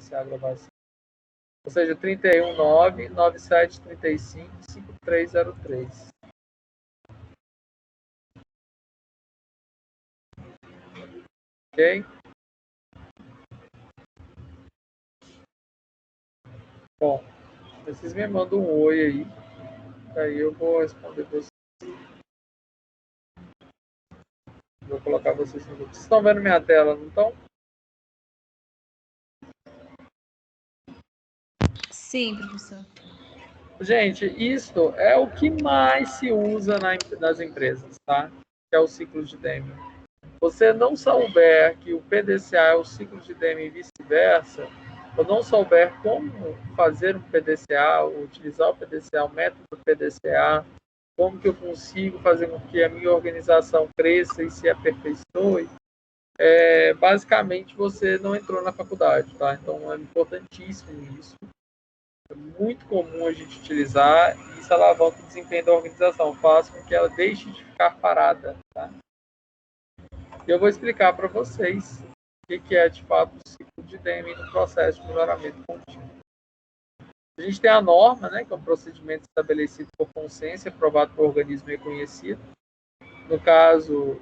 iniciar a gravação. Ou seja, 319-9735-5303. Ok? Bom, vocês me mandam um oi aí. Aí eu vou responder vocês. Vou colocar vocês no grupo. Vocês estão vendo minha tela, não estão? Sim, professor. Gente, isto é o que mais se usa nas empresas, tá? Que é o ciclo de Deming. Você não souber que o PDCA é o ciclo de Deming e vice-versa, ou não souber como fazer um PDCA, utilizar o PDCA, o método do PDCA, como que eu consigo fazer com que a minha organização cresça e se aperfeiçoe, basicamente você não entrou na faculdade, tá? Então é importantíssimo isso. É muito comum a gente utilizar e isso alavanca o desempenho da organização, faz com que ela deixe de ficar parada, tá? Eu vou explicar para vocês o que é, de fato, o ciclo de Deming no processo de melhoramento contínuo. A gente tem a norma, né, que é um procedimento estabelecido por consenso, aprovado por organismo reconhecido. No caso,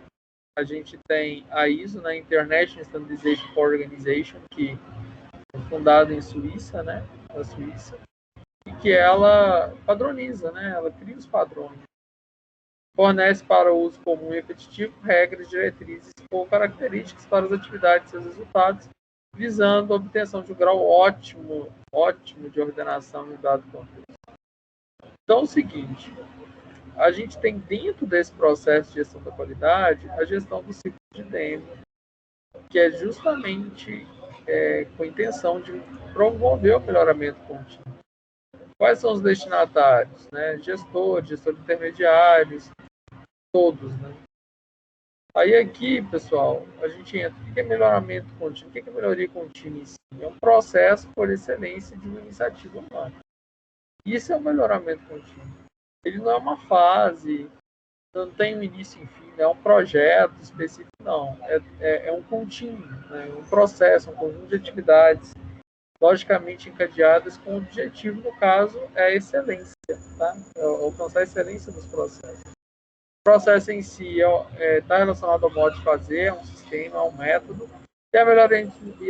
a gente tem a ISO, né, International Standardization for Organization, que é fundada em Suíça, né, na Suíça, e que ela padroniza, né, ela cria os padrões. Fornece para o uso comum e repetitivo regras, diretrizes ou características para as atividades e seus resultados, visando a obtenção de um grau ótimo de ordenação em um dado contexto. Então, é o seguinte, a gente tem dentro desse processo de gestão da qualidade a gestão do ciclo de Deming, que é justamente com a intenção de promover o melhoramento contínuo. Quais são os destinatários? Né? Gestores intermediários, todos, né? Aí aqui, pessoal, a gente entra. O que é melhoramento contínuo? O que é melhoria contínua em si? É um processo por excelência de uma iniciativa humana. Isso é o melhoramento contínuo. Ele não é uma fase, não tem um início e fim, não é um projeto específico, não. É um contínuo, né? Um processo, um conjunto de atividades logicamente encadeadas com o objetivo, no caso, é a excelência, tá? Alcançar a excelência nos processos. O processo em si está relacionado ao modo de fazer, a um sistema, a um método, e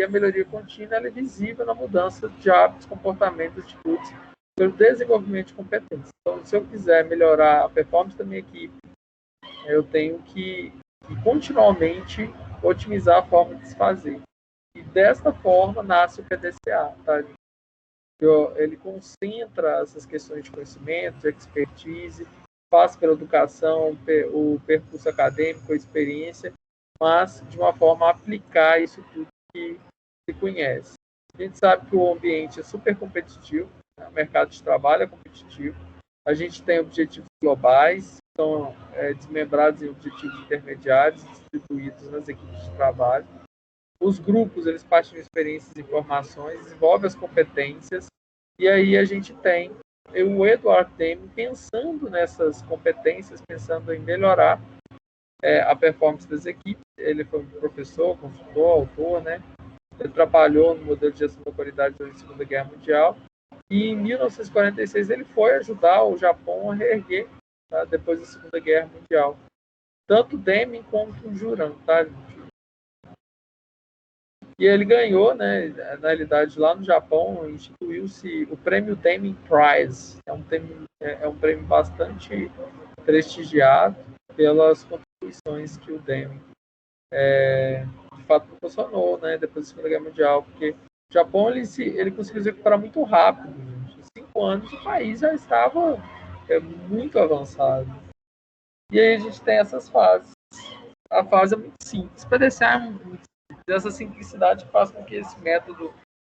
a melhoria contínua ela é visível na mudança de hábitos, comportamentos, atitudes, pelo desenvolvimento de competências. Então, se eu quiser melhorar a performance da minha equipe, eu tenho que continuamente otimizar a forma de se fazer. E desta forma nasce o PDCA, tá? Ele concentra essas questões de conhecimento, de expertise, passa pela educação, o percurso acadêmico, a experiência, mas de uma forma a aplicar isso tudo que se conhece. A gente sabe que o ambiente é super competitivo, né? O mercado de trabalho é competitivo, a gente tem objetivos globais, são desmembrados em objetivos intermediários, distribuídos nas equipes de trabalho. Os grupos, eles partilham experiências e informações, desenvolvem as competências, e aí a gente tem o Edward Deming pensando nessas competências, pensando em melhorar a performance das equipes. Ele foi um professor, consultor, autor, né? Ele trabalhou no modelo de gestão da qualidade durante a Segunda Guerra Mundial, e em 1946 ele foi ajudar o Japão a reerguer, tá? Depois da Segunda Guerra Mundial. Tanto Deming quanto o Juran, tá? E ele ganhou, né, na realidade, lá no Japão, instituiu-se o prêmio Deming Prize. É um prêmio bastante prestigiado pelas contribuições que o Deming, de fato, proporcionou, né, depois da Segunda Guerra Mundial, porque o Japão ele conseguiu se recuperar muito rápido. Gente. Em 5 anos, o país já estava muito avançado. E aí a gente tem essas fases. A fase é muito simples. PDCA é muito dessa simplicidade que faz com que esse método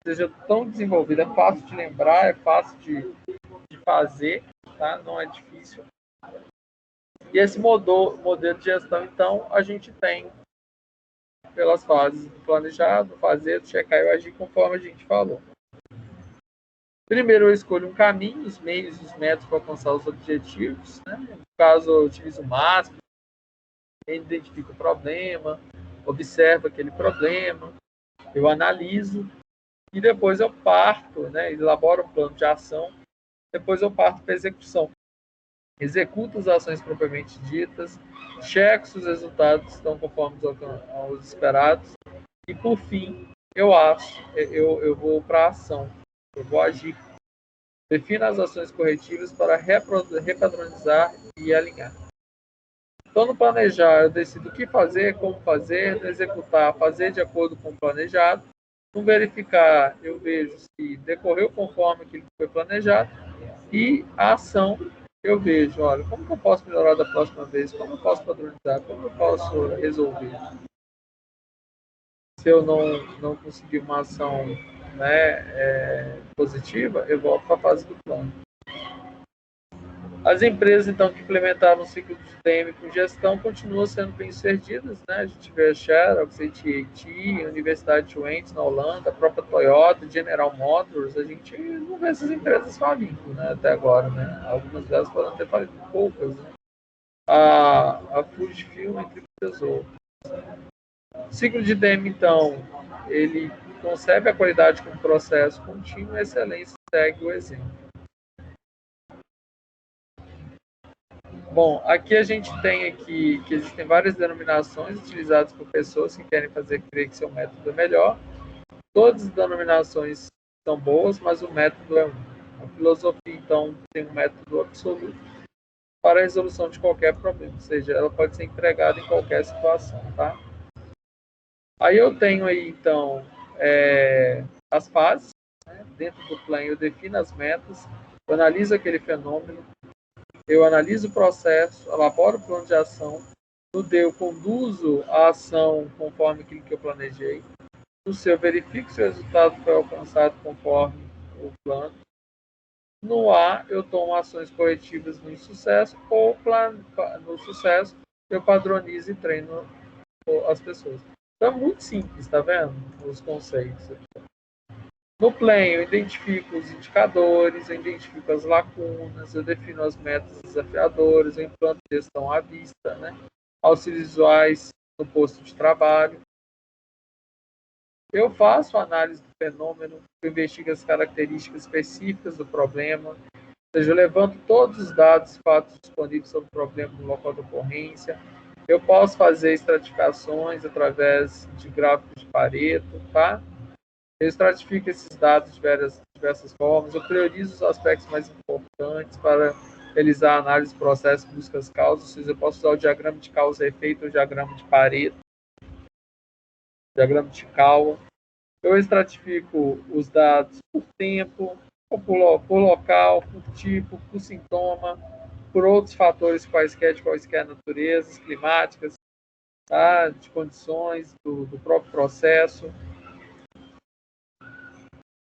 seja tão desenvolvido. É fácil de lembrar, é fácil de fazer, tá? Não é difícil. E esse modelo de gestão, então, a gente tem pelas fases do planejado, fazer, do checar e agir, conforme a gente falou. Primeiro, eu escolho um caminho, os meios e os métodos para alcançar os objetivos. Né? No caso, eu utilizo o MASP, identifico o problema, observo aquele problema, eu analiso, e depois eu parto, né, elaboro um plano de ação, depois eu parto para a execução. Executo as ações propriamente ditas, checo se os resultados estão conforme aos esperados, e por fim, eu vou para a ação, eu vou agir. Defino as ações corretivas para repadronizar e alinhar. Então, no planejar, eu decido o que fazer, como fazer, no executar, fazer de acordo com o planejado. No verificar, eu vejo se decorreu conforme aquilo que foi planejado. E a ação, eu vejo, olha, como que eu posso melhorar da próxima vez? Como eu posso padronizar? Como eu posso resolver? Se eu não conseguir uma ação, né, positiva, eu volto para a fase do plano. As empresas, então, que implementaram o ciclo de TM com gestão continuam sendo bem-sucedidas, né? A gente vê a Xerox, AT&T, a Universidade de Twente, na Holanda, a própria Toyota, General Motors, a gente não vê essas empresas falindo, né, até agora, né? Algumas delas podem ter falido, poucas, né? A Fujifilm, entre muitas outras. O ciclo de TM, então, ele concebe a qualidade como processo contínuo e a excelência segue o exemplo. Bom, aqui a gente tem aqui que existem várias denominações utilizadas por pessoas que querem fazer crer que seu método é melhor. Todas as denominações são boas, mas o método é um. A filosofia, então, tem um método absoluto para a resolução de qualquer problema, ou seja, ela pode ser empregada em qualquer situação, tá? Aí eu tenho aí, então, as fases, né? Dentro do plano eu defino as metas, eu analiso aquele fenômeno, eu analiso o processo, elaboro o plano de ação, no D eu conduzo a ação conforme aquilo que eu planejei, no C eu verifico se o resultado foi alcançado conforme o plano, no A eu tomo ações corretivas no insucesso, ou no sucesso eu padronizo e treino as pessoas. Então é muito simples, tá vendo? Os conceitos. No Plan, eu identifico os indicadores, eu identifico as lacunas, eu defino as metas desafiadoras, eu implanto gestão à vista, né? Auxílios visuais no posto de trabalho. Eu faço análise do fenômeno, eu investigo as características específicas do problema, ou seja, eu levanto todos os dados e fatos disponíveis sobre o problema no local de ocorrência. Eu posso fazer estratificações através de gráficos de Pareto, tá? Eu estratifico esses dados de diversas formas, eu priorizo os aspectos mais importantes para realizar a análise, processo, buscas, causas, ou seja, eu posso usar o diagrama de causa e efeito, o diagrama de Pareto, o diagrama de Kawa. Eu estratifico os dados por tempo, por local, por tipo, por sintoma, por outros fatores de quaisquer naturezas, climáticas, tá? De condições do próprio processo.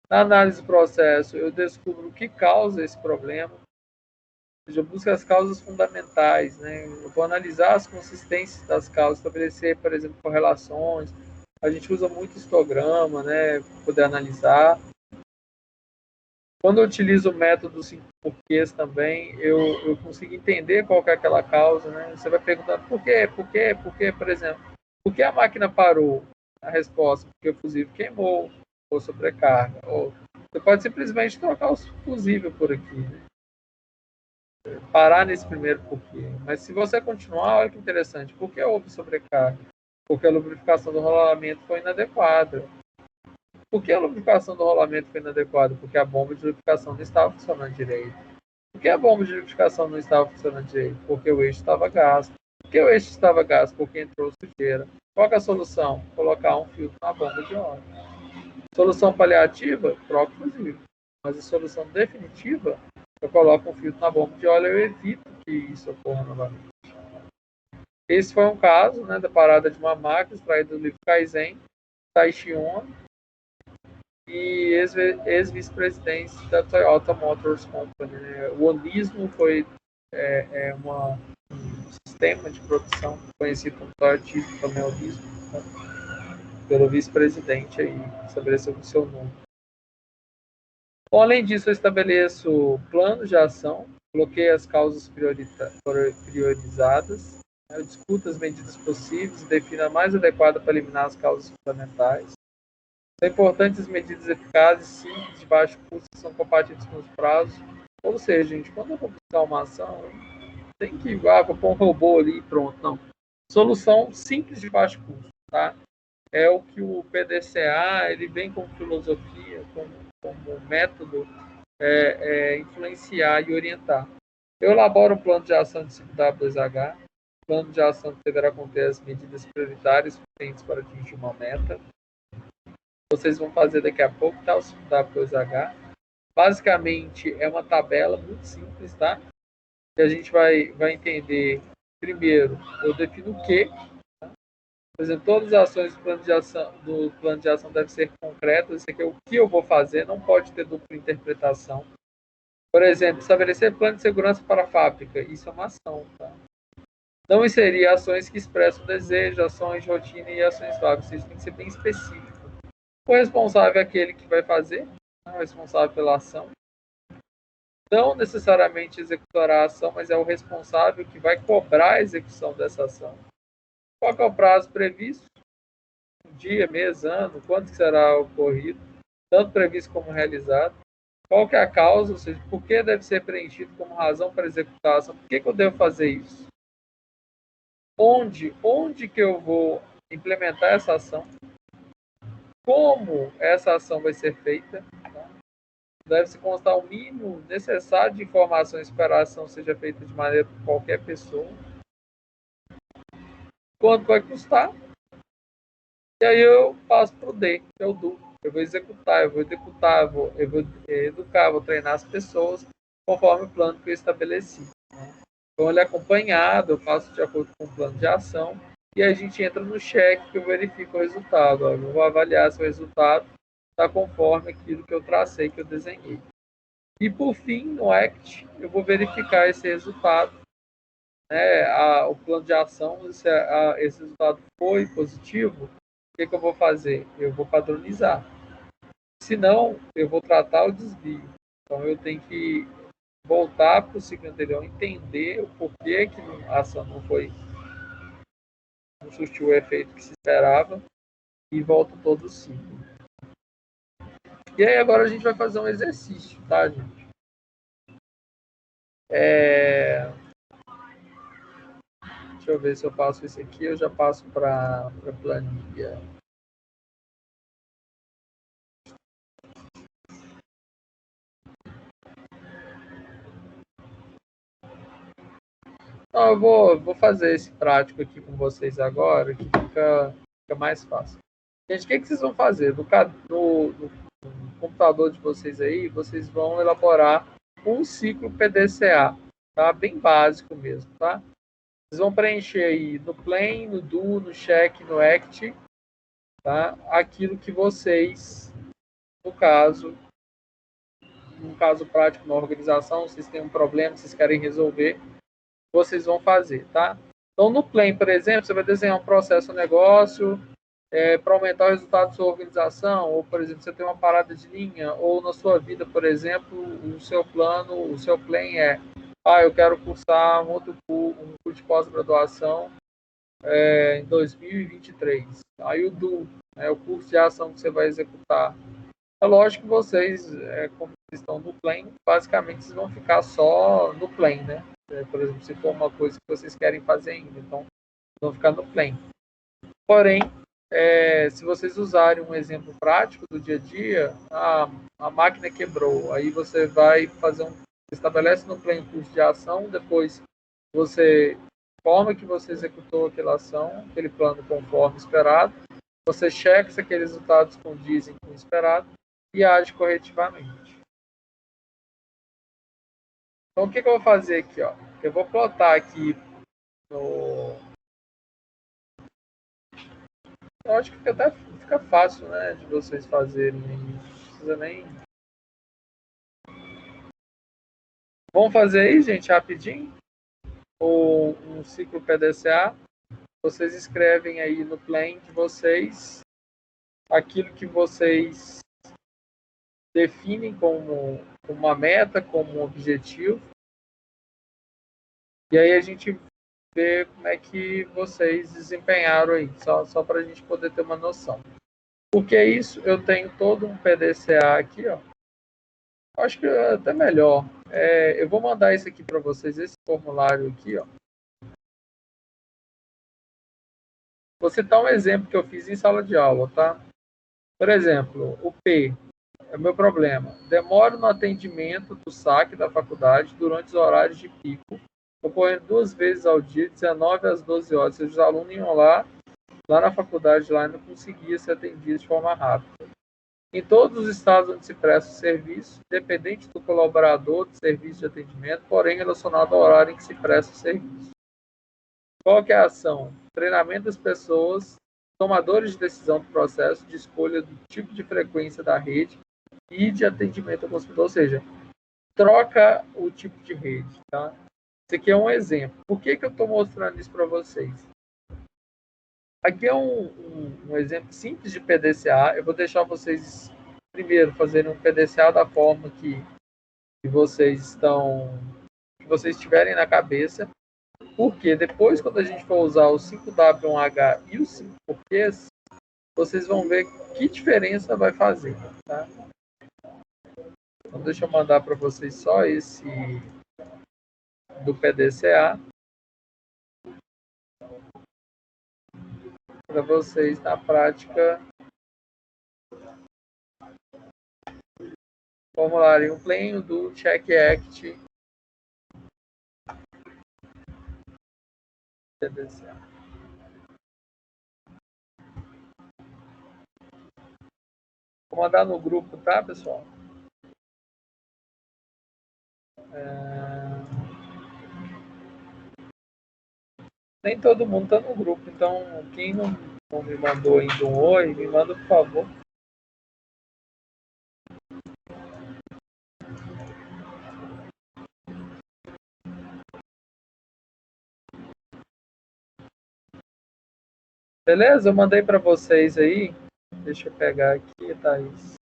Na análise do processo, eu descubro o que causa esse problema, ou seja, eu busco as causas fundamentais, né? Eu vou analisar as consistências das causas, estabelecer, por exemplo, correlações. A gente usa muito histograma, né, para poder analisar. Quando eu utilizo o método 5 porquês também, eu consigo entender qual que é aquela causa, né? Você vai perguntando por quê, por exemplo, por que a máquina parou? A resposta, porque o fusível queimou, ou sobrecarga. Ou você pode simplesmente trocar o fusível por aqui, né? Parar nesse primeiro porquê. Mas se você continuar, olha que interessante, por que houve sobrecarga? Porque a lubrificação do rolamento foi inadequada. Por que a lubrificação do rolamento foi inadequada? Porque a bomba de lubrificação não estava funcionando direito. Por que a bomba de lubrificação não estava funcionando direito? Porque o eixo estava gasto. Por que o eixo estava gasto? Porque entrou sujeira. Qual é a solução? Colocar um filtro na bomba de óleo. Solução paliativa? Troca o fusível. Mas a solução definitiva, eu coloco um filtro na bomba de óleo e eu evito que isso ocorra novamente. Esse foi um caso, né, da parada de uma máquina extraída do livro Kaizen, Taishi Ono, e ex-vice-presidente da Toyota Motors Company. Né? O onismo foi um sistema de produção conhecido como Toyotismo, também onismo, né? Pelo vice-presidente aí, estabeleceu o seu nome. Bom, além disso, eu estabeleço planos de ação, bloqueio as causas priorizadas, né? Eu discuto as medidas possíveis e defino a mais adequada para eliminar as causas fundamentais. São importantes medidas eficazes, simples, de baixo custo, que são compatíveis com os prazos. Ou seja, gente, quando eu vou buscar uma ação, tem que vou pôr um robô ali e pronto. Não. Solução simples de baixo custo, tá? É o que o PDCA ele vem como filosofia, como método, influenciar e orientar. Eu elaboro um plano de ação de 5W2H. O plano de ação deverá conter as medidas prioritárias suficientes para atingir uma meta. Vocês vão fazer daqui a pouco, tá? O 5W2H. Basicamente, é uma tabela muito simples, tá? Que a gente vai entender. Primeiro, eu defino o que. Por exemplo, todas as ações do plano de ação devem ser concretas. Isso aqui é o que eu vou fazer, não pode ter dupla interpretação. Por exemplo, estabelecer plano de segurança para a fábrica. Isso é uma ação, tá? Não inserir ações que expressam desejo, ações de rotina e ações vagas. Isso tem que ser bem específico. O responsável é aquele que vai fazer, o responsável pela ação. Não necessariamente executará a ação, mas é o responsável que vai cobrar a execução dessa ação. Qual é o prazo previsto? Um dia, mês, ano, quanto será ocorrido, tanto previsto como realizado. Qual que é a causa, ou seja, por que deve ser preenchido como razão para executar a ação? Por que eu devo fazer isso? Onde que eu vou implementar essa ação? Como essa ação vai ser feita? Deve-se constar o mínimo necessário de informações para a ação seja feita de maneira por qualquer pessoa. Quanto vai custar? E aí eu passo para o D, que é o do. Eu vou executar, eu vou educar, vou treinar as pessoas conforme o plano que eu estabeleci. Então ele é acompanhado, eu faço de acordo com o plano de ação e a gente entra no cheque que eu verifico o resultado. Eu vou avaliar se o resultado está conforme aquilo que eu tracei, que eu desenhei. E por fim, no ACT, eu vou verificar esse resultado, né, o plano de ação, se esse resultado foi positivo, o que eu vou fazer? Eu vou padronizar. Se não, eu vou tratar o desvio. Então eu tenho que voltar para o ciclo anterior, entender o porquê que a ação não surtiu o efeito que se esperava e volta todo o ciclo. E aí agora a gente vai fazer um exercício, tá, gente? Deixa eu ver se eu passo isso aqui, eu já passo para a planilha. Não, eu vou fazer esse prático aqui com vocês agora, que fica mais fácil. Gente, o que vocês vão fazer? No computador de vocês aí, vocês vão elaborar um ciclo PDCA, tá? Bem básico mesmo, tá? Vocês vão preencher aí no plain, no do, no check, no act, tá? Aquilo que vocês, no caso prático, na organização, vocês têm um problema, vocês querem resolver, vocês vão fazer, tá? Então, no plain, por exemplo, você vai desenhar um processo, um negócio, para aumentar o resultado da sua organização, ou, por exemplo, você tem uma parada de linha, ou na sua vida, por exemplo, o seu plan é, eu quero cursar um curso de pós-graduação em 2023. Aí o do, o curso de ação que você vai executar. É lógico que vocês, como estão no plan, basicamente vocês vão ficar só no plan, né? Por exemplo, se for uma coisa que vocês querem fazer ainda, então vão ficar no plan. Porém, se vocês usarem um exemplo prático do dia a dia, a máquina quebrou, aí você vai estabelece no plano curso de ação, depois você informa que você executou aquela ação, aquele plano conforme esperado, você checa se aqueles resultados condizem com o esperado e age corretivamente. Então, o que eu vou fazer aqui? Ó? Eu vou plotar aqui no... Eu acho que até fica fácil, né, de vocês fazerem. Não precisa nem... Vamos fazer aí, gente, rapidinho. Um ciclo PDCA. Vocês escrevem aí no plan de vocês aquilo que vocês definem como uma meta, como um objetivo. E aí a gente vê como é que vocês desempenharam aí, só para a gente poder ter uma noção. Porque isso eu tenho todo um PDCA aqui, ó. Acho que é até melhor. Eu vou mandar isso aqui para vocês, esse formulário aqui, ó. Vou citar um exemplo que eu fiz em sala de aula, tá? Por exemplo, o P é o meu problema. Demoro no atendimento do saque da faculdade durante os horários de pico, ocorrendo 2 vezes ao dia, 19 às 12 horas. Se os alunos iam lá na faculdade, lá não conseguia ser atendido de forma rápida. Em todos os estados onde se presta o serviço, dependente do colaborador do serviço de atendimento, porém relacionado ao horário em que se presta o serviço. Qual que é a ação? Treinamento das pessoas, tomadores de decisão do processo de escolha do tipo de frequência da rede e de atendimento ao consumidor, ou seja, troca o tipo de rede. Tá? Esse aqui é um exemplo. Por que eu estou mostrando isso para vocês? Aqui é um exemplo simples de PDCA. Eu vou deixar vocês primeiro fazerem um PDCA da forma que vocês tiverem na cabeça. Porque depois, quando a gente for usar o 5W1H e o 5porquês, vocês vão ver que diferença vai fazer. Tá? Então, deixa eu mandar para vocês só esse do PDCA. Para vocês, na prática, formularem um pleno do Check Act PDCA. Vou mandar no grupo, tá, pessoal? Nem todo mundo está no grupo, então quem não me mandou ainda um oi, me manda, por favor. Beleza? Eu mandei para vocês aí. Deixa eu pegar aqui, Thaís.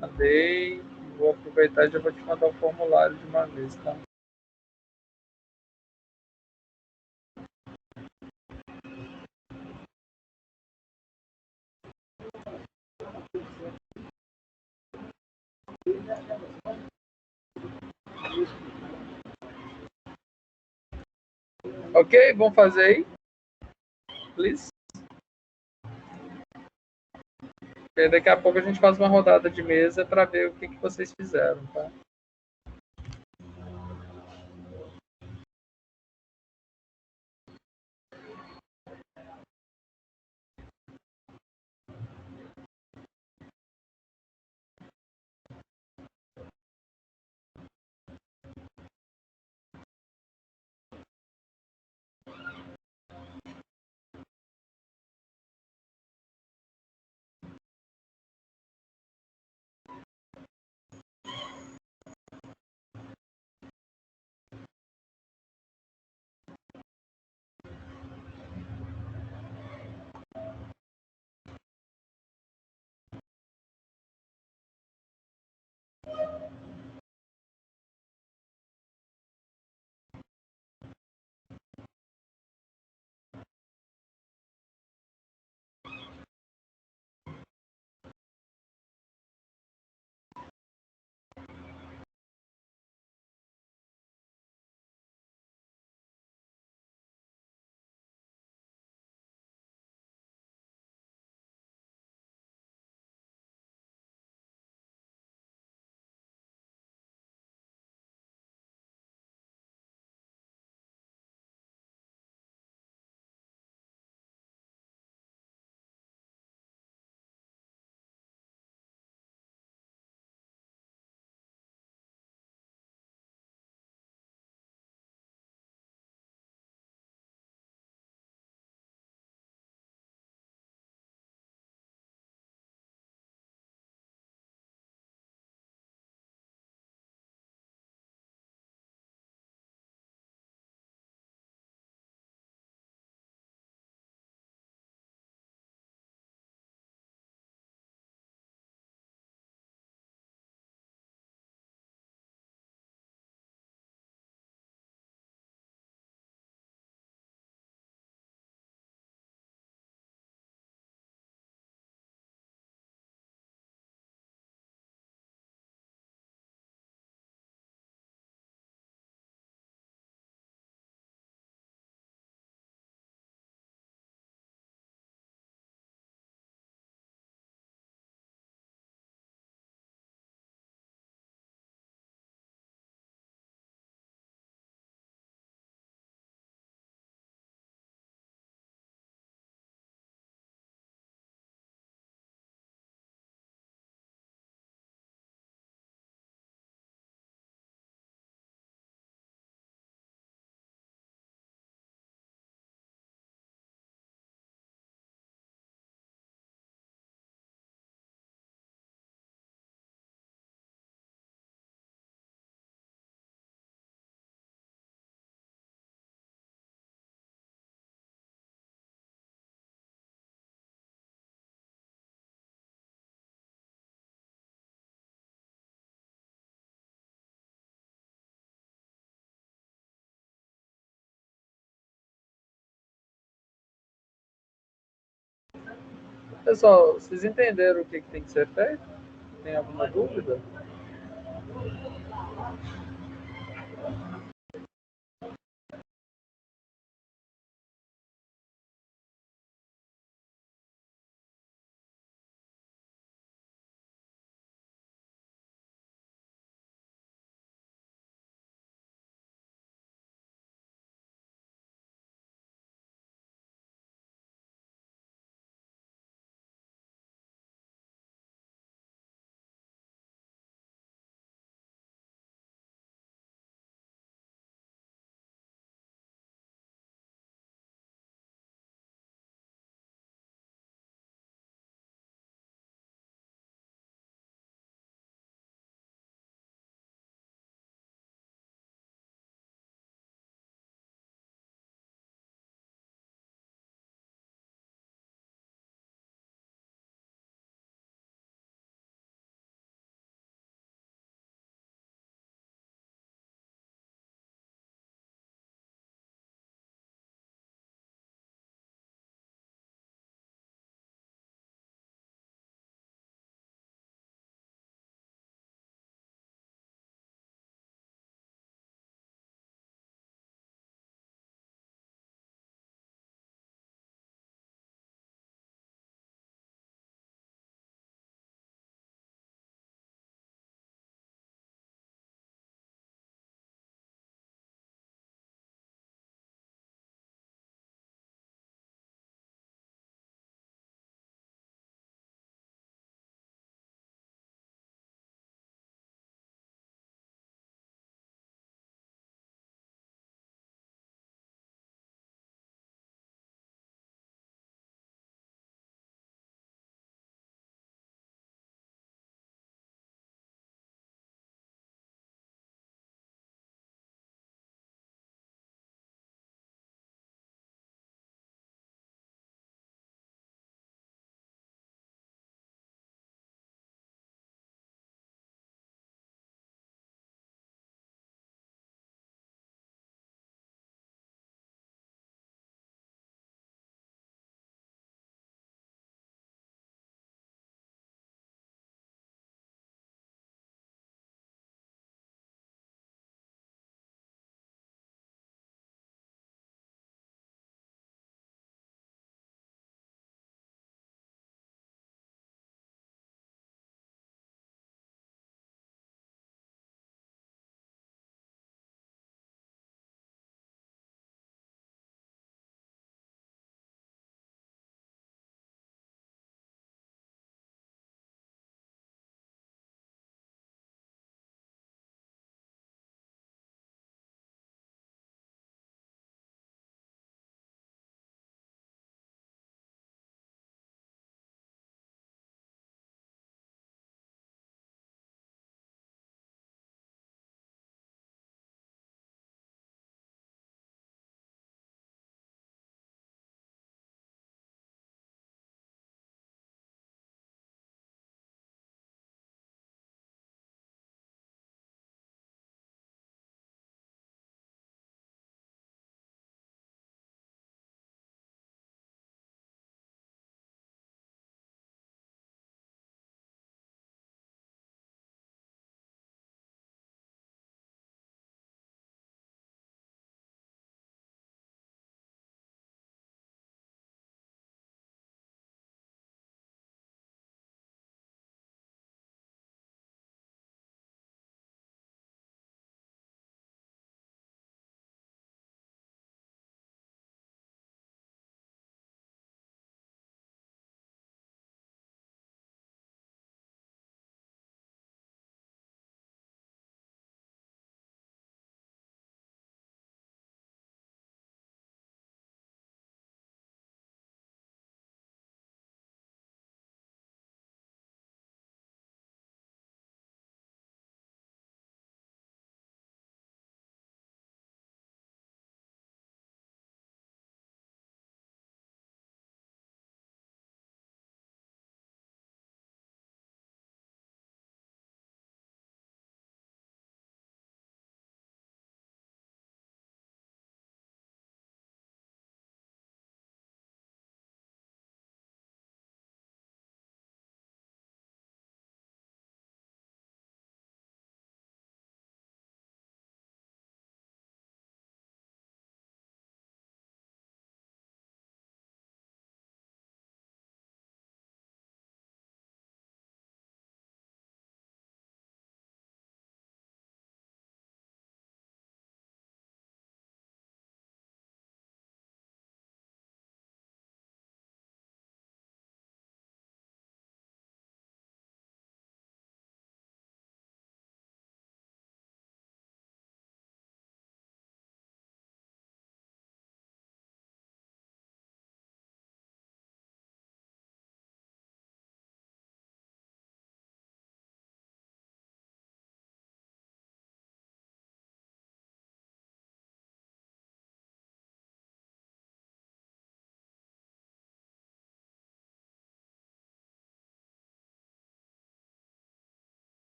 Mandei. Vou aproveitar e já vou te mandar o formulário de uma vez, tá? Ok? Vamos fazer aí? Please. E daqui a pouco a gente faz uma rodada de mesa para ver o que vocês fizeram, tá? Pessoal, vocês entenderam o que tem que ser feito? Tem alguma dúvida?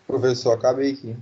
Professor, acabei aqui.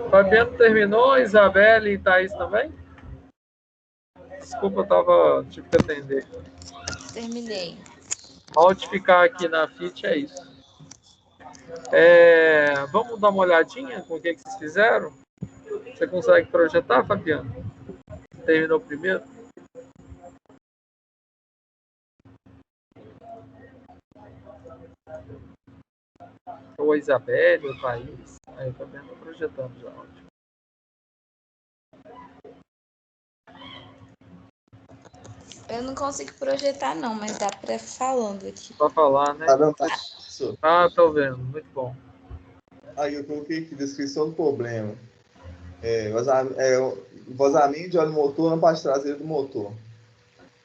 Fabiano terminou, Isabelle e Thaís também? Desculpa, tive que atender. Terminei. Altificar aqui na FIT é isso. Vamos dar uma olhadinha com o que vocês fizeram? Você consegue projetar, Fabiano? Terminou primeiro? Ou a Isabelle, ou a Thaís. Aí, Fabiano, projetando já. Ótimo. Eu não consigo projetar, não, mas dá para falando aqui. Para falar, né? Tá vendo, professor? Tô vendo. Muito bom. Aí eu coloquei aqui, descrição do problema. Vazamento de óleo motor na parte traseira do motor.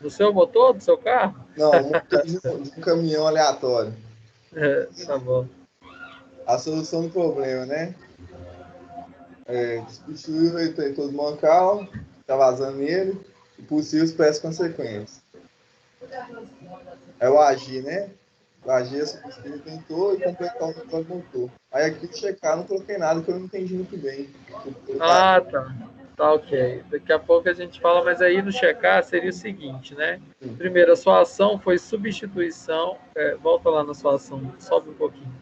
Do seu motor, do seu carro? Não, o motor de um caminhão aleatório. Tá bom. A solução do problema, né? Substituir o retentor do mancal, tá vazando nele, e possíveis peças consequentes. É o agir, né? O agir é substituir o retentor e completar o motor do motor. Aí aqui checar, não coloquei nada que eu não entendi muito bem. Tá. Tá ok. Daqui a pouco a gente fala, mas aí no checar seria o seguinte, né? Primeiro, a sua ação foi substituição. Volta lá na sua ação, sobe um pouquinho.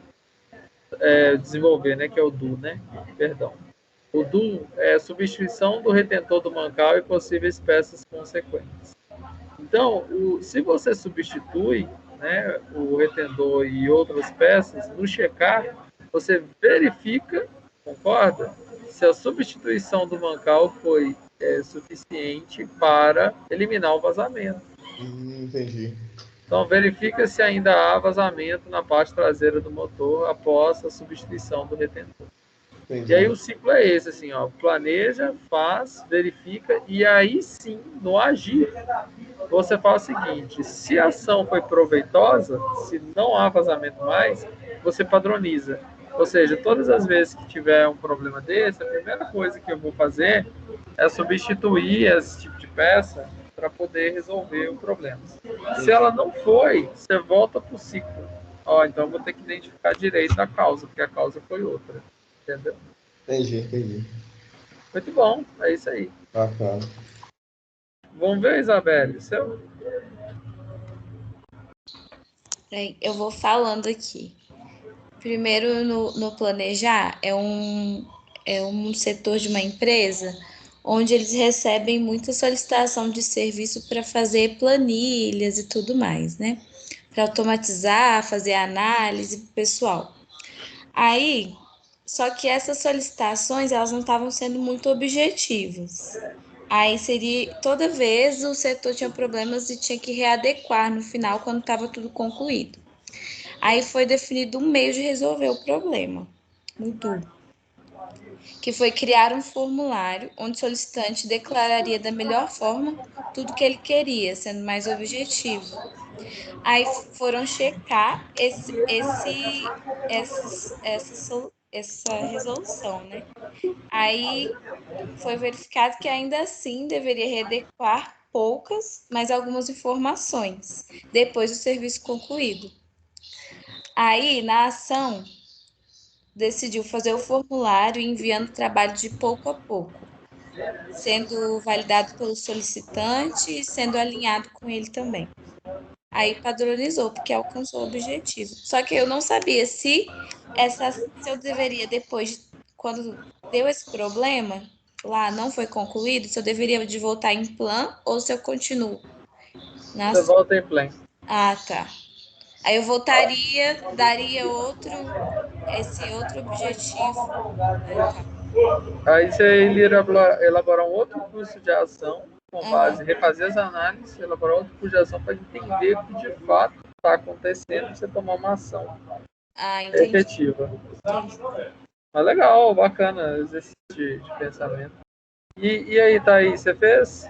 Desenvolver, né? Que é o do, né? Perdão. O do é substituição do retentor do mancal e possíveis peças consequentes. Então, se você substitui, né, o retentor e outras peças, no checar, você verifica, concorda? Se a substituição do mancal foi suficiente para eliminar o vazamento. Entendi. Então, verifica se ainda há vazamento na parte traseira do motor após a substituição do retentor. Entendi. E aí o ciclo é esse, assim, ó, planeja, faz, verifica, e aí sim, no agir, você faz o seguinte: se a ação foi proveitosa, se não há vazamento mais, você padroniza. Ou seja, todas as vezes que tiver um problema desse, a primeira coisa que eu vou fazer é substituir esse tipo de peça para poder resolver o problema. Se ela não foi, você volta para o ciclo. Então eu vou ter que identificar direito a causa, porque a causa foi outra. Entendeu? Entendi. Muito bom, é isso aí. Bacana. Vamos ver, Isabelle, seu? Eu vou falando aqui. Primeiro, no planejar, é um setor de uma empresa onde eles recebem muita solicitação de serviço para fazer planilhas e tudo mais, né? Para automatizar, fazer análise pessoal. Aí, só que essas solicitações, elas não estavam sendo muito objetivas. Aí seria, toda vez o setor tinha problemas e tinha que readequar no final, quando estava tudo concluído. Aí foi definido um meio de resolver o problema, que foi criar um formulário onde o solicitante declararia da melhor forma tudo que ele queria, sendo mais objetivo. Aí foram checar essa resolução, né? Aí foi verificado que ainda assim deveria readequar poucas, mas algumas informações, depois do serviço concluído. Aí, na ação, decidiu fazer o formulário enviando o trabalho de pouco a pouco, sendo validado pelo solicitante e sendo alinhado com ele também. Aí padronizou, porque alcançou o objetivo. Só que eu não sabia se eu deveria, depois, quando deu esse problema, lá não foi concluído, se eu deveria de voltar em plan ou se eu continuo. Você volta em pleno. Ah, tá. Aí eu voltaria, daria esse outro objetivo. Aí você iria elaborar um outro curso de ação com base, refazer as análises, elaborar outro curso de ação para entender o que de fato está acontecendo e você tomar uma ação efetiva. Entendi. Mas legal, bacana exercício de pensamento. E aí, Thaís, você fez?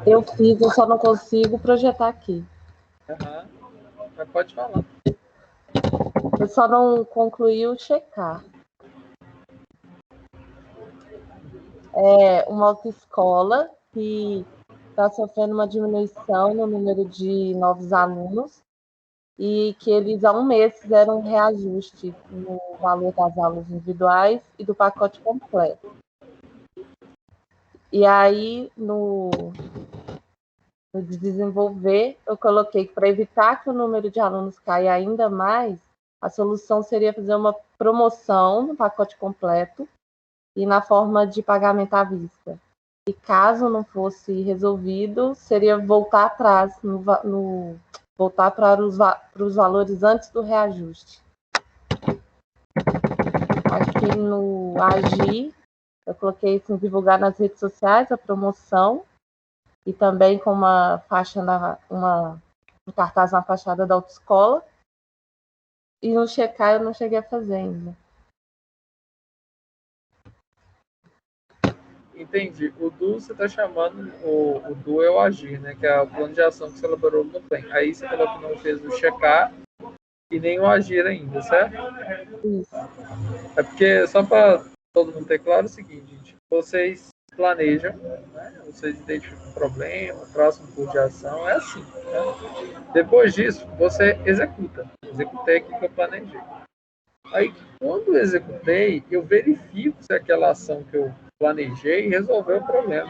Eu fiz, eu só não consigo projetar aqui. Mas pode falar. Eu só não concluí o checar. É uma autoescola que está sofrendo uma diminuição no número de novos alunos e que eles há um mês fizeram um reajuste no valor das aulas individuais e do pacote completo. E aí, no desenvolver, eu coloquei que para evitar que o número de alunos caia ainda mais, a solução seria fazer uma promoção no pacote completo e na forma de pagamento à vista. E caso não fosse resolvido, seria voltar atrás, voltar para os valores antes do reajuste. Aqui no Agir, eu coloquei assim, divulgar nas redes sociais a promoção e também com uma faixa, um cartaz na fachada da autoescola. E no checar eu não cheguei a fazer ainda. Entendi. O DU você está chamando, o DU é o Agir, né? Que é o plano de ação que você elaborou no PEN. Aí você falou que não fez o checar e nem o Agir ainda, certo? Isso. É porque, só para todo mundo ter claro, é o seguinte, gente, vocês planejam, né? Vocês identificam o problema, traçam um plano de ação, é assim. Né? Depois disso, você executa. Executei aquilo que eu planejei. Aí, quando eu executei, eu verifico se aquela ação que eu planejei resolveu o problema.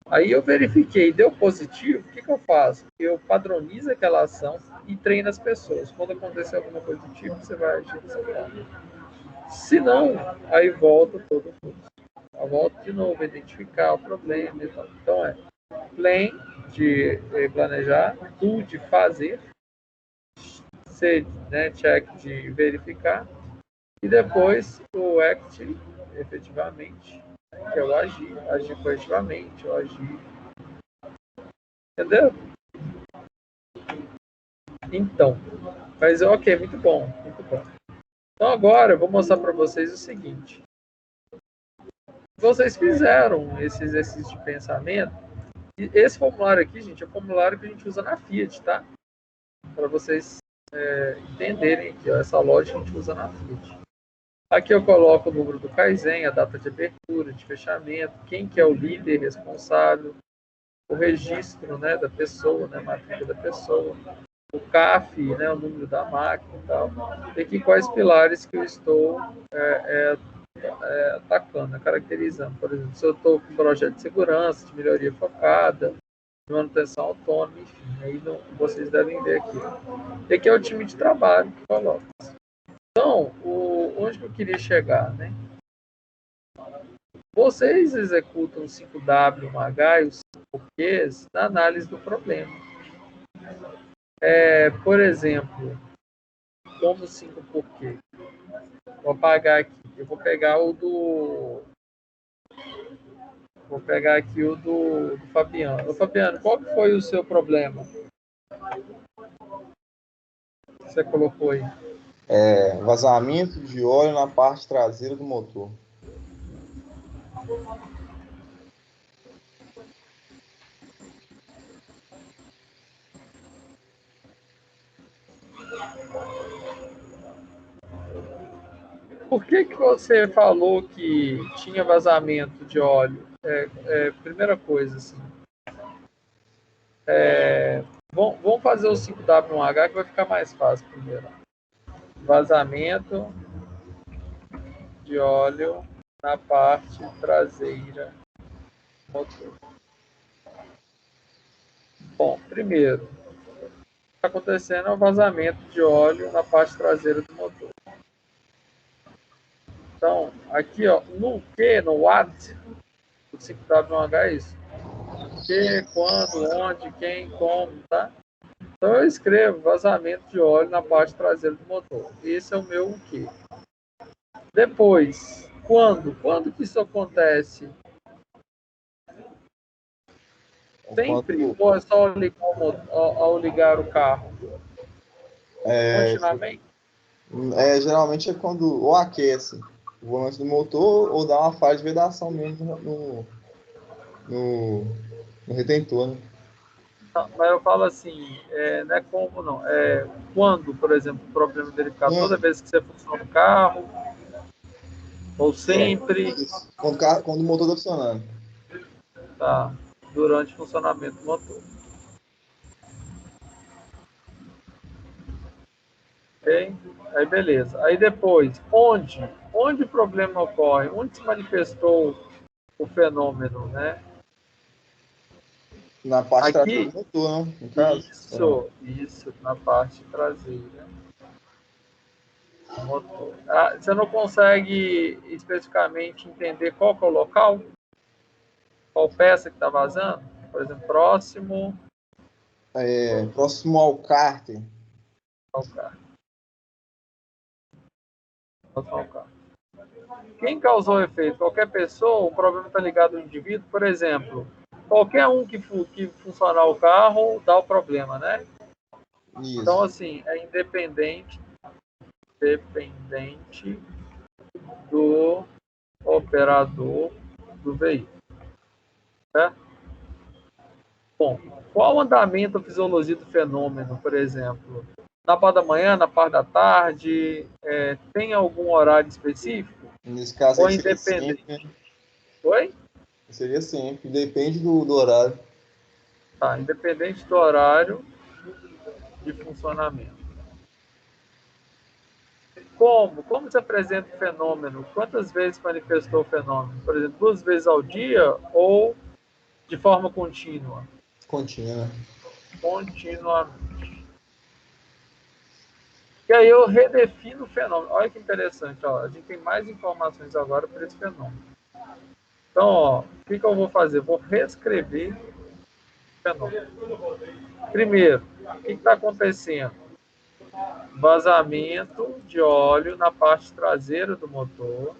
Aí eu verifiquei, deu positivo, o que eu faço? Eu padronizo aquela ação e treino as pessoas. Quando acontecer alguma coisa do tipo, você vai agir dessa forma. Se não, aí volta todo mundo. Eu volto de novo, identificar o problema e tal. Então plan de planejar, do de fazer, C, né, check de verificar, e depois o act, efetivamente, que é o agir coletivamente, o agir. Entendeu? Então, mas ok, muito bom, muito bom. Então agora eu vou mostrar para vocês o seguinte. Vocês fizeram esse exercício de pensamento, e esse formulário aqui, gente, é o formulário que a gente usa na Fiat, tá? Para vocês entenderem que essa lógica a gente usa na Fiat. Aqui eu coloco o número do Kaizen, a data de abertura, de fechamento, quem que é o líder responsável, o registro, né, da pessoa, né, a matrícula da pessoa, o CAF, né, o número da máquina e tal. E aqui quais pilares que eu estou atacando, caracterizando. Por exemplo, se eu estou com um projeto de segurança, de melhoria focada, de manutenção autônoma, enfim, aí vocês devem ver aqui. E aqui é o time de trabalho que coloca. Então, onde que eu queria chegar, né? Vocês executam o 5W, o H e os 5 porquês na análise do problema. Por exemplo, como 5 porquê? Vou apagar aqui. Eu vou pegar o do... Vou pegar aqui o do Fabiano. Ô, Fabiano, qual que foi o seu problema? Você colocou aí. Vazamento de óleo na parte traseira do motor. Por que você falou que tinha vazamento de óleo? Primeira coisa, assim. Vamos fazer o 5W1H que vai ficar mais fácil primeiro. Vazamento de óleo na parte traseira do motor. Bom, primeiro, o que está acontecendo é o vazamento de óleo na parte traseira do motor. Então, aqui, ó, no what, o 5W1H é isso. Que, quando, onde, quem, como, tá? Então eu escrevo vazamento de óleo na parte traseira do motor. Esse é o meu o quê? Depois, quando que isso acontece? Sempre ou é só ao ligar o carro? Continuamente? Geralmente é quando ou aquece o volante do motor ou dá uma falha de vedação mesmo no retentor, né? Não, mas eu falo assim, não é como não. Quando, por exemplo, o problema verificar toda vez que você funciona o carro, ou sempre. Quando o motor está funcionando. Tá, durante o funcionamento do motor. Ok? Aí beleza. Aí depois, onde o problema ocorre? Onde se manifestou o fenômeno, né? Na parte traseira Aqui, do motor, não? No caso. isso, na parte traseira do motor. Você não consegue especificamente entender qual que é o local? Qual peça que está vazando? Por exemplo, próximo Próximo ao cárter. ao carro. Próximo ao carro. Quem causou o efeito? Qualquer pessoa, o problema está ligado ao indivíduo, por exemplo, qualquer um que funcionar o carro dá o problema, né? Isso. Então, assim, é independente do operador do veículo. Certo? Bom, qual o andamento ou fisiologia do fenômeno, por exemplo? Na parte da manhã, na parte da tarde, tem algum horário específico? Nesse caso Ou aí seria independente? sempre, né? Oi? Seria sempre, depende do horário. Tá, independente do horário de funcionamento. Como se apresenta o fenômeno? Quantas vezes manifestou o fenômeno? Por exemplo, 2 vezes ao dia ou de forma contínua? Contínua. Continuamente. E aí eu redefino o fenômeno. Olha que interessante, ó. A gente tem mais informações agora para esse fenômeno. Então, ó, o que eu vou fazer? Vou reescrever o fenômeno. Primeiro, o que está acontecendo? Vazamento de óleo na parte traseira do motor.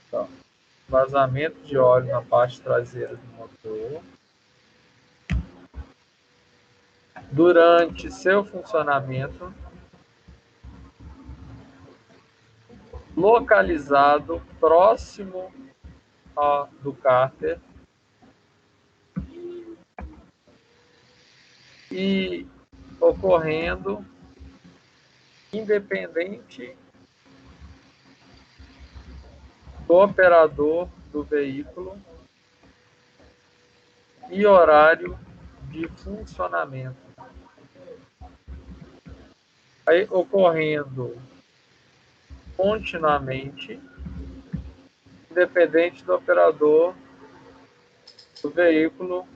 Então, vazamento de óleo na parte traseira do motor. Durante seu funcionamento, localizado próximo do cárter e ocorrendo independente do operador do veículo e horário de funcionamento. Aí ocorrendo continuamente, independente do operador do veículo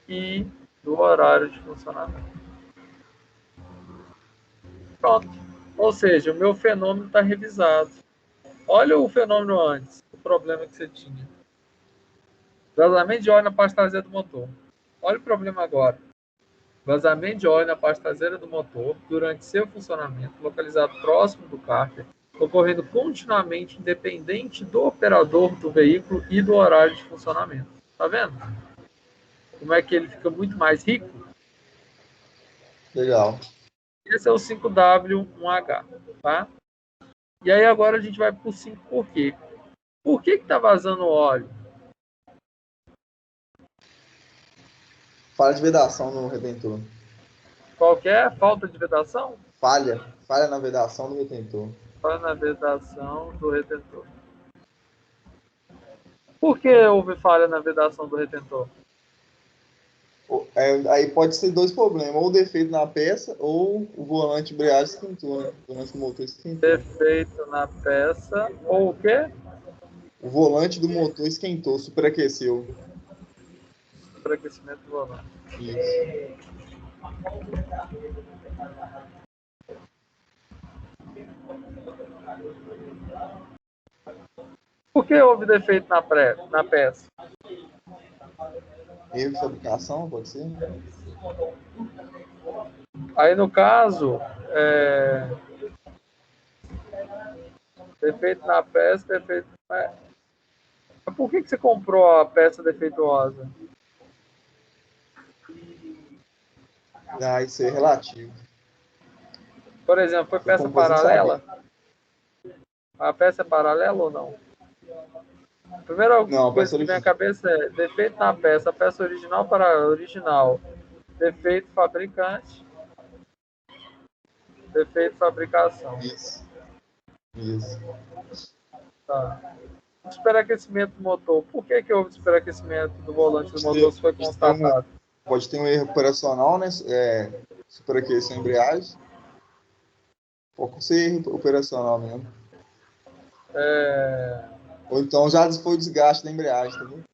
e do horário de funcionamento. Pronto. Ou seja, o meu fenômeno está revisado. Olha o fenômeno antes, o problema que você tinha. Vazamento de óleo na parte traseira do motor. Olha o problema agora. Vazamento de óleo na parte traseira do motor durante seu funcionamento, localizado próximo do cárter, ocorrendo continuamente, independente do operador do veículo e do horário de funcionamento. Tá vendo? Como é que ele fica muito mais rico? Legal. Esse é o 5W1H, tá? E aí agora a gente vai para o 5 por quê? Por que está vazando óleo? Falha de vedação no retentor. Qualquer falta de vedação? Falha na vedação do retentor. Falha na vedação do retentor. Por que houve falha na vedação do retentor? Aí pode ser dois problemas, ou o defeito na peça, ou o volante de embreagem esquentou, né? O volante do motor esquentou. Defeito na peça, ou o quê? O volante do motor esquentou, superaqueceu. Superaquecimento do volante. Isso. Por que houve defeito na peça? Erro de fabricação, pode ser? Aí, no caso, defeito na peça, defeito... Mas por que você comprou a peça defeituosa? Isso é relativo. Por exemplo, foi peça comprou sem paralela? A peça é paralela ou não? A primeira coisa que vem à cabeça é defeito na peça. A peça original para original. Defeito fabricante. Defeito fabricação. Isso. Tá. Superaquecimento do motor. Por que houve superaquecimento do volante do motor se foi constatado? Pode ter um erro operacional, né? superaquecer a embreagem. Pode ser operacional mesmo. Ou então já foi o desgaste da embreagem, tá vendo?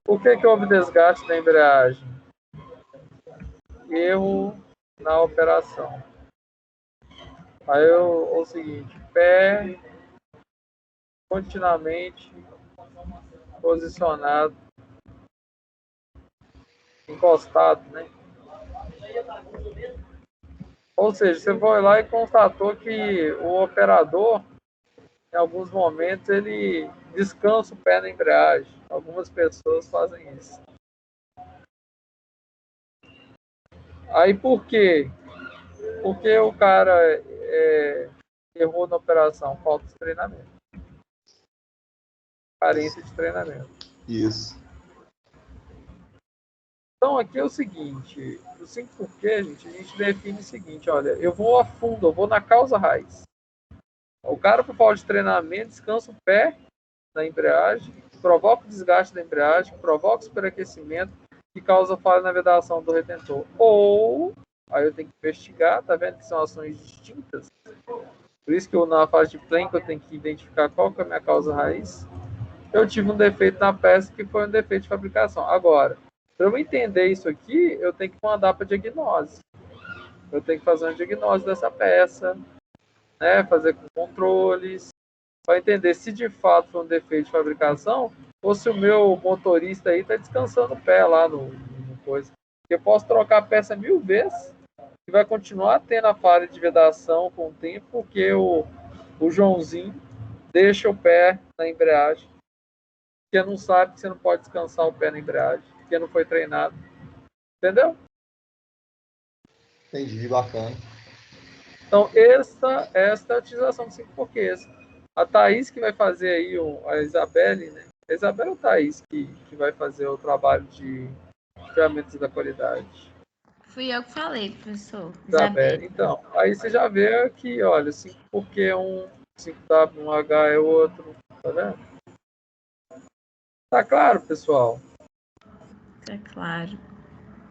Por que houve desgaste da embreagem? Erro na operação. Aí é o seguinte, pé continuamente posicionado, encostado, né? Ou seja, você foi lá e constatou que o operador, em alguns momentos, ele descansa o pé na embreagem. Algumas pessoas fazem isso. Aí por quê? Porque o cara errou na operação, falta de treinamento. Carência de treinamento. Isso. Então aqui é o seguinte, o 5 porquê, gente, a gente define o seguinte, olha, eu vou a fundo, eu vou na causa raiz. O cara, por falta de treinamento, descansa o pé na embreagem, provoca o desgaste da embreagem, provoca o superaquecimento que causa falha na vedação do retentor. Ou, aí eu tenho que investigar, tá vendo que são ações distintas? Por isso que eu, na fase de plank, eu tenho que identificar qual que é a minha causa raiz. Eu tive um defeito na peça que foi um defeito de fabricação. Agora, para eu entender isso aqui, eu tenho que mandar para diagnose. Eu tenho que fazer uma diagnose dessa peça, né? Fazer com controles, para entender se de fato foi um defeito de fabricação ou se o meu motorista aí está descansando o pé lá no coisa. Eu posso trocar a peça 1000 vezes e vai continuar tendo a falha de vedação com o tempo, porque o Joãozinho deixa o pé na embreagem, porque não sabe que você não pode descansar o pé na embreagem, porque não foi treinado. Entendeu? Entendi, bacana. Então, essa é a utilização do 5 porquês. A Thaís que vai fazer aí, a Isabelle, né? A Isabelle ou a Thaís que vai fazer o trabalho de ferramentas da qualidade? Fui eu que falei, professor. Isabelle. Então, aí você já vê aqui, olha, 5 porquê é um, 5W, um H é outro, tá vendo? Tá claro, pessoal? Tá claro.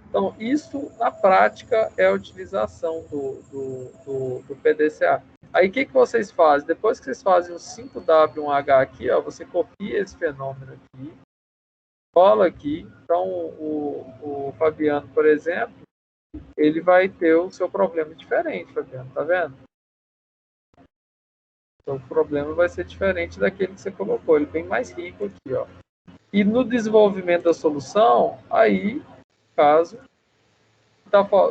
Então, isso, na prática, é a utilização do PDCA. Aí, o que vocês fazem? Depois que vocês fazem o 5W1H aqui, ó, você copia esse fenômeno aqui, cola aqui. Então, o Fabiano, por exemplo, ele vai ter o seu problema diferente, Fabiano, tá vendo? Então, o problema vai ser diferente daquele que você colocou, ele é bem mais rico aqui, ó. E no desenvolvimento da solução, aí, caso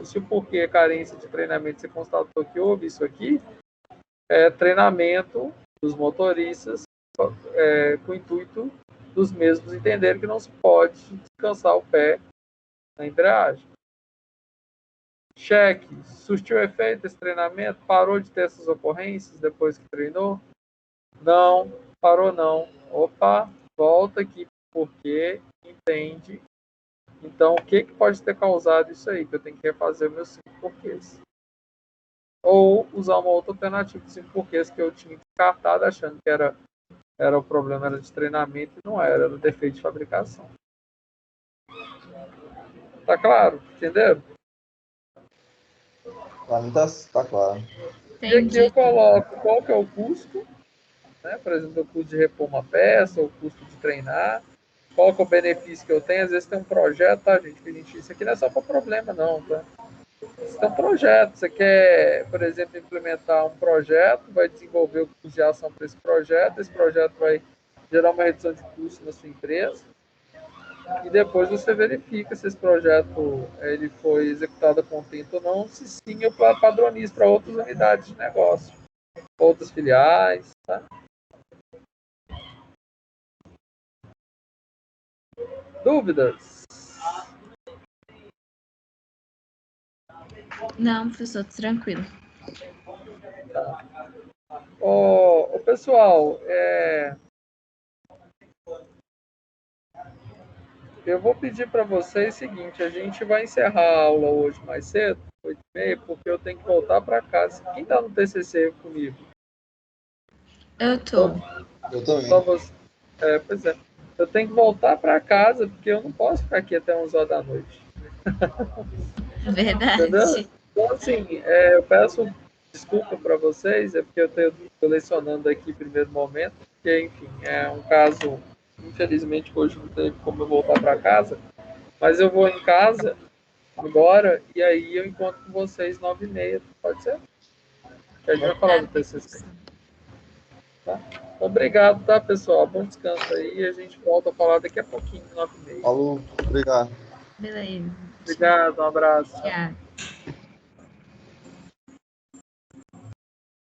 se o porquê é carência de treinamento, você constatou que houve isso aqui, é treinamento dos motoristas com o intuito dos mesmos entenderem que não se pode descansar o pé na embreagem. Cheque. Surtiu efeito esse treinamento? Parou de ter essas ocorrências depois que treinou? Não, parou não. Opa, volta aqui porque entende. Então, o que pode ter causado isso aí? Que eu tenho que refazer meus 5 porquês. Ou usar uma outra alternativa de 5 porquês que eu tinha descartado achando que era o problema era de treinamento e não era o defeito de fabricação. Tá claro? Entenderam? Para mim tá claro. E aqui eu coloco qual que é o custo, né? Por exemplo, o custo de repor uma peça, ou o custo de treinar, qual que é o benefício que eu tenho. Às vezes tem um projeto, tá, gente? Isso aqui não é só para problema, não, tá? Você tem um projeto, você quer, por exemplo, implementar um projeto, vai desenvolver o custo de ação para esse projeto vai gerar uma redução de custo na sua empresa, e depois você verifica se esse projeto ele foi executado a contento ou não, se sim, eu padronizo para outras unidades de negócio, outras filiais, tá? Dúvidas? Não, professor, tranquilo. Tá. Ô, pessoal, eu vou pedir para vocês o seguinte, a gente vai encerrar a aula hoje mais cedo, 8h30, porque eu tenho que voltar para casa. Quem está no TCC comigo? Eu tô. Eu também. Só você. Pois é. eu tenho que voltar para casa, porque eu não posso ficar aqui até 11 horas da noite. Verdade. Entendeu? Então, assim, eu peço desculpa para vocês, é porque eu estou lecionando aqui em primeiro momento, porque, enfim, é um caso, infelizmente, hoje não teve como eu voltar para casa, mas eu vou em casa agora e aí eu encontro com vocês 9h30, pode ser? Que a gente vai falar do TCC. Tá? Obrigado, tá, pessoal? Bom descanso aí e a gente volta a falar daqui a pouquinho, 9h30. Falou, obrigado. Beleza. Obrigado, um abraço. Tchau.